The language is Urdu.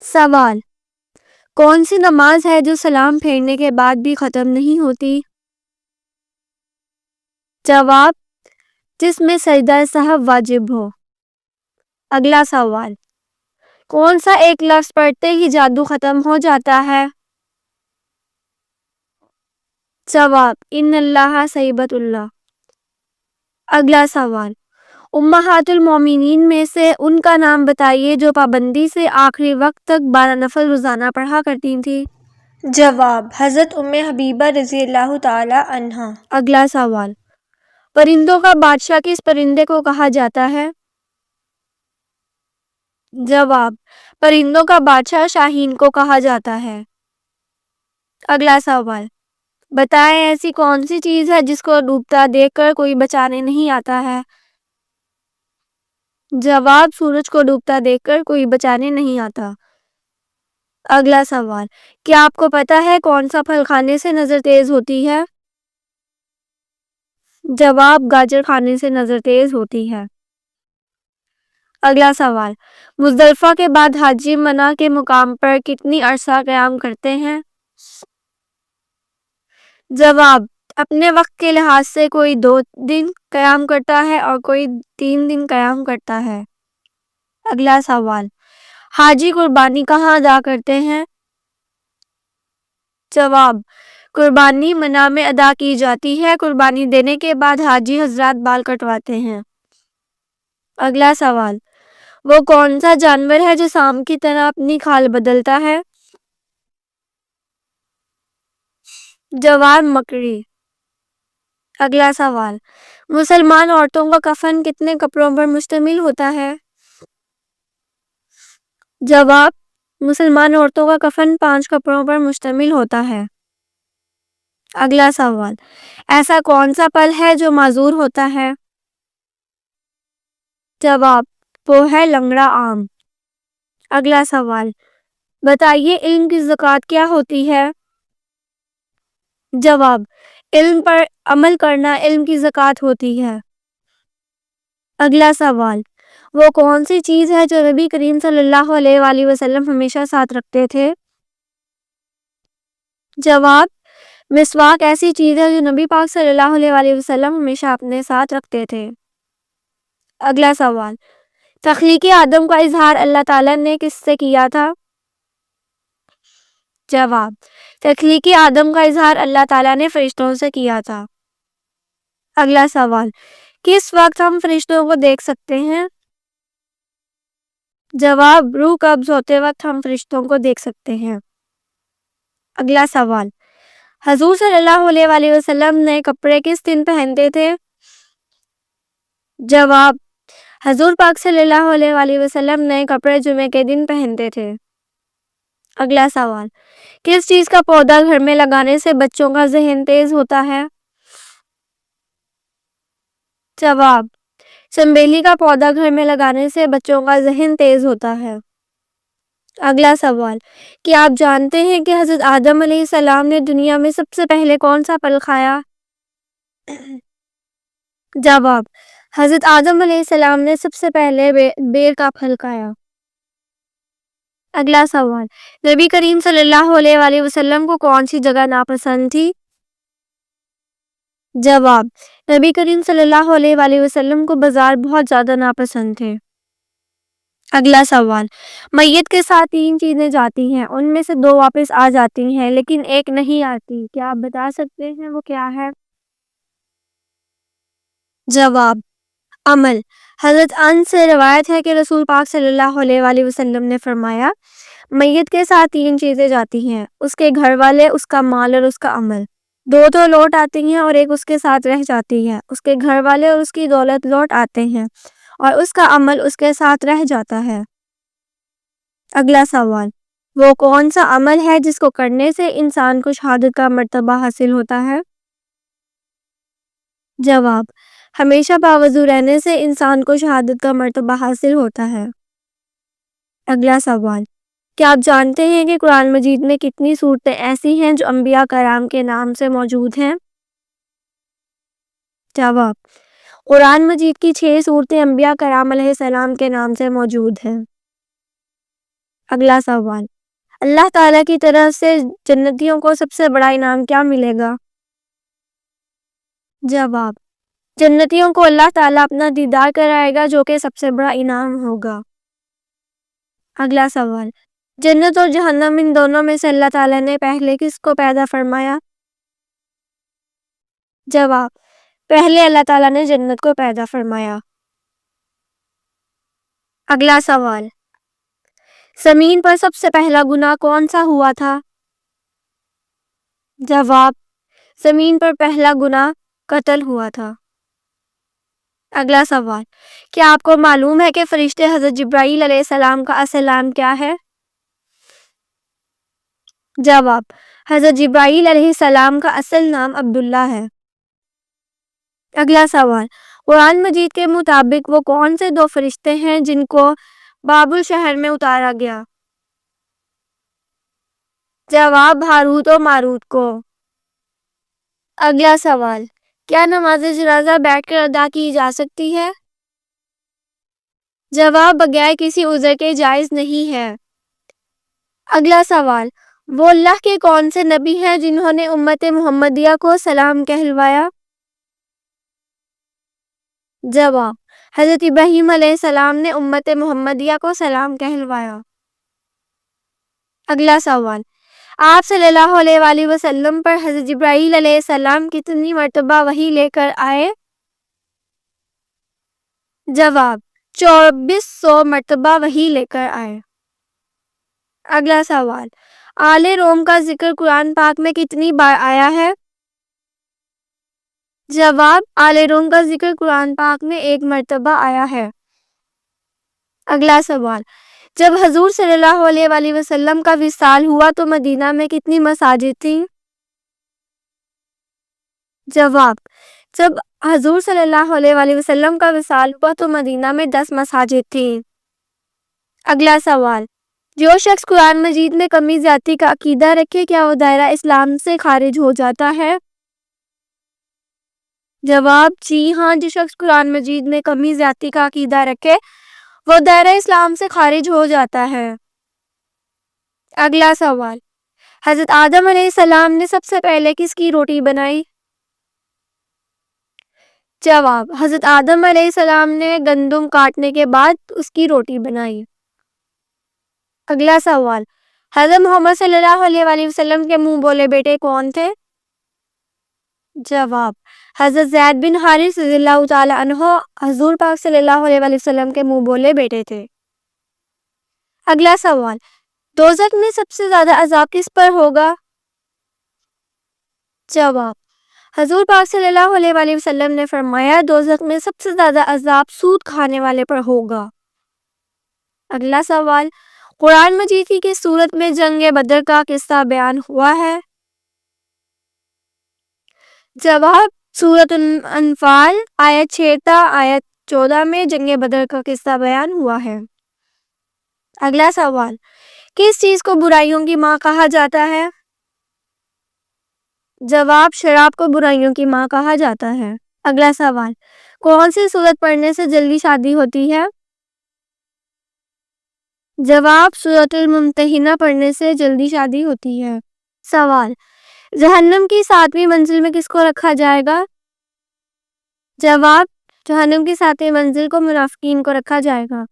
سوال: کون سی نماز ہے جو سلام پھیرنے کے بعد بھی ختم نہیں ہوتی؟ جواب: جس میں سجدہ سہو واجب ہو۔ اگلا سوال: کون سا ایک لفظ پڑھتے ہی جادو ختم ہو جاتا ہے؟ جواب: ان اللہ صیبۃ اللہ۔ اگلا سوال: امہات المومنین میں سے ان کا نام بتائیے جو پابندی سے آخری وقت تک 12 نفل روزانہ پڑھا کرتی تھیں۔ جواب: حضرت ام حبیبہ رضی اللہ تعالی عنہا۔ اگلا سوال: پرندوں کا بادشاہ کس پرندے کو کہا جاتا ہے؟ جواب: پرندوں کا بادشاہ شاہین کو کہا جاتا ہے۔ اگلا سوال: بتائیں ایسی کون سی چیز ہے جس کو ڈوبتا دیکھ کر کوئی بچانے نہیں آتا ہے؟ جواب: سورج کو ڈوبتا دیکھ کر کوئی بچانے نہیں آتا۔ اگلا سوال: کیا آپ کو پتہ ہے کون سا پھل کھانے سے نظر تیز ہوتی ہے؟ جواب: گاجر کھانے سے نظر تیز ہوتی ہے۔ اگلا سوال: مزدلفہ کے بعد حاجی منی کے مقام پر کتنی عرصہ قیام کرتے ہیں؟ جواب: اپنے وقت کے لحاظ سے کوئی 2 دن قیام کرتا ہے اور کوئی 3 دن قیام کرتا ہے۔ اگلا سوال: حاجی قربانی کہاں ادا کرتے ہیں؟ جواب: قربانی منی میں ادا کی جاتی ہے۔ قربانی دینے کے بعد حاجی حضرات بال کٹواتے ہیں۔ اگلا سوال: وہ کون سا جانور ہے جو سانپ کی طرح اپنی کھال بدلتا ہے؟ جواب: مکڑی۔ اگلا سوال: مسلمان عورتوں کا کفن کتنے کپڑوں پر مشتمل ہوتا ہے؟ جواب: مسلمان عورتوں کا کفن 5 کپڑوں پر مشتمل ہوتا ہے۔ اگلا سوال: ایسا کون سا پھل ہے جو معذور ہوتا ہے؟ جواب: وہ ہے لنگڑا آم۔ اگلا سوال: بتائیے علم کی زکوٰۃ کیا ہوتی ہے؟ جواب: علم پر عمل کرنا علم کی زکوٰۃ ہوتی ہے۔ اگلا سوال: وہ کون سی چیز ہے جو نبی کریم صلی اللہ علیہ وآلہ وسلم ہمیشہ ساتھ رکھتے تھے؟ جواب: مسواک ایسی چیز ہے جو نبی پاک صلی اللہ علیہ وآلہ وسلم ہمیشہ اپنے ساتھ رکھتے تھے۔ اگلا سوال: تخلیق آدم کا اظہار اللہ تعالیٰ نے کس سے کیا تھا؟ جواب: تخلیق آدم کا اظہار اللہ تعالیٰ نے فرشتوں سے کیا تھا۔ اگلا سوال: کس وقت ہم فرشتوں کو دیکھ سکتے ہیں؟ جواب: روح قبض ہوتے وقت ہم فرشتوں کو دیکھ سکتے ہیں۔ اگلا سوال: حضور صلی اللہ علیہ وآلہ وسلم نئے کپڑے کس دن پہنتے تھے؟ جواب: حضور پاک صلی اللہ علیہ وآلہ وسلم نئے کپڑے جمعے کے دن پہنتے تھے۔ اگلا سوال: کس چیز کا پودا گھر میں لگانے سے بچوں کا ذہن تیز ہوتا ہے؟ جواب: چنبیلی کا پودا گھر میں لگانے سے بچوں کا ذہن تیز ہوتا ہے۔ اگلا سوال: کیا آپ جانتے ہیں کہ حضرت آدم علیہ السلام نے دنیا میں سب سے پہلے کون سا پھل کھایا؟ جواب: حضرت آدم علیہ السلام نے سب سے پہلے بیر کا پھل کھایا۔ اگلا سوال: نبی کریم صلی اللہ علیہ وآلہ وسلم کو کون سی جگہ ناپسند تھی؟ جواب: نبی کریم صلی اللہ علیہ وآلہ وسلم کو بازار بہت زیادہ ناپسند تھے۔ اگلا سوال: میت کے ساتھ 3 چیزیں جاتی ہیں، ان میں سے 2 واپس آ جاتی ہیں لیکن ایک نہیں آتی، کیا آپ بتا سکتے ہیں وہ کیا ہے؟ جواب: عمل۔ حضرت انس سے روایت ہے کہ رسول پاک صلی اللہ علیہ وآلہ وسلم نے فرمایا: میت کے ساتھ 3 چیزیں جاتی ہیں، اس کے گھر والے، اس کا مال اور اس کا عمل۔ 2 تو لوٹ آتی ہیں اور ایک اس کے ساتھ رہ جاتی ہے، اس کے گھر والے اور اس کی دولت لوٹ آتے ہیں اور اس کا عمل اس کے ساتھ رہ جاتا ہے۔ اگلا سوال: وہ کون سا عمل ہے جس کو کرنے سے انسان کو شہادت کا مرتبہ حاصل ہوتا ہے؟ جواب: ہمیشہ باوضو رہنے سے انسان کو شہادت کا مرتبہ حاصل ہوتا ہے۔ اگلا سوال: کیا آپ جانتے ہیں کہ قرآن مجید میں کتنی سورتیں ایسی ہیں جو انبیاء کرام کے نام سے موجود ہیں؟ جواب: قرآن مجید کی 6 سورتیں انبیاء کرام علیہ السلام کے نام سے موجود ہیں۔ اگلا سوال، اللہ تعالیٰ کی طرف سے جنتیوں کو سب سے بڑا انعام کیا ملے گا؟ جواب، جنتیوں کو اللہ تعالیٰ اپنا دیدار کرائے گا جو کہ سب سے بڑا انعام ہوگا۔ اگلا سوال، جنت اور جہنم ان دونوں میں سے اللہ تعالیٰ نے پہلے کس کو پیدا فرمایا؟ جواب، پہلے اللہ تعالیٰ نے جنت کو پیدا فرمایا۔ اگلا سوال، زمین پر سب سے پہلا گناہ کون سا ہوا تھا؟ جواب، زمین پر پہلا گناہ قتل ہوا تھا۔ اگلا سوال، کیا آپ کو معلوم ہے کہ فرشتے حضرت جبرائیل علیہ السلام کا اصل نام کیا ہے؟ جواب، حضرت جبرائیل علیہ السلام کا اصل نام عبداللہ ہے۔ اگلا سوال، قرآن مجید کے مطابق وہ کون سے دو فرشتے ہیں جن کو بابل شہر میں اتارا گیا؟ جواب، ہاروت و ماروت کو۔ اگلا سوال، کیا نماز جنازہ بیٹھ کر ادا کی جا سکتی ہے؟ جواب، بغیر کسی عذر کے جائز نہیں ہے۔ اگلا سوال، وہ اللہ کے کون سے نبی ہیں جنہوں نے امت محمدیہ کو سلام کہلوایا؟ جواب، حضرت ابراہیم علیہ السلام نے امت محمدیہ کو سلام کہلوایا۔ اگلا سوال، آپ صلی اللہ علیہ وآلہ وسلم پر حضرت جبرائیل علیہ السلام کتنی مرتبہ وحی لے کر آئے؟ جواب، 2400 مرتبہ وحی لے کر آئے۔ اگلا سوال، آل روم کا ذکر قرآن پاک میں کتنی بار آیا ہے؟ جواب، آل روم کا ذکر قرآن پاک میں 1 مرتبہ آیا ہے۔ اگلا سوال، جب حضور صلی اللہ علیہ وآلہ وسلم کا وصال ہوا تو مدینہ میں کتنی مساجد تھیں؟ جواب، جب حضور صلی اللہ علیہ وآلہ وسلم کا وصال ہوا تو مدینہ میں 10 مساجد تھیں۔ اگلا سوال، جو شخص قرآن مجید میں کمی زیادتی کا عقیدہ رکھے کیا وہ دائرہ اسلام سے خارج ہو جاتا ہے؟ جواب، جی ہاں، جو شخص قرآن مجید میں کمی زیادتی کا عقیدہ رکھے وہ دائرہ اسلام سے خارج ہو جاتا ہے۔ اگلا سوال، حضرت آدم علیہ السلام نے سب سے پہلے کس کی روٹی بنائی؟ جواب، حضرت آدم علیہ السلام نے گندم کاٹنے کے بعد اس کی روٹی بنائی۔ اگلا سوال، حضرت محمد صلی اللہ علیہ وآلہ وسلم کے منہ بولے بیٹے کون تھے؟ جواب، حضرت زید بن حارث رضی اللہ تعالی عنہ حضور پاک صلی اللہ علیہ وآلہ وسلم کے منہ بولے بیٹے تھے۔ اگلا سوال، دوزخ میں سب سے زیادہ عذاب کس پر ہوگا؟ جواب، حضور پاک صلی اللہ علیہ وآلہ وسلم نے فرمایا دوزخ میں سب سے زیادہ عذاب سود کھانے والے پر ہوگا۔ اگلا سوال، قرآن مجید کی کس سورت میں جنگ بدر کا قصہ بیان ہوا ہے؟ جواب، سورۃ الانفال آیت 6 تا آیت 14 میں جنگ بدر کا قصہ بیان ہوا ہے۔ اگلا سوال، کس چیز کو برائیوں کی ماں کہا جاتا ہے؟ جواب، شراب کو برائیوں کی ماں کہا جاتا ہے۔ اگلا سوال، کون سی سورت پڑھنے سے جلدی شادی ہوتی ہے؟ جواب، سورۃ الممتحنہ پڑھنے سے جلدی شادی ہوتی ہے۔ سوال، جہنم کی 7ویں منزل میں کس کو رکھا جائے گا؟ جواب، جہنم کی 7ویں منزل کو منافقین کو رکھا جائے گا۔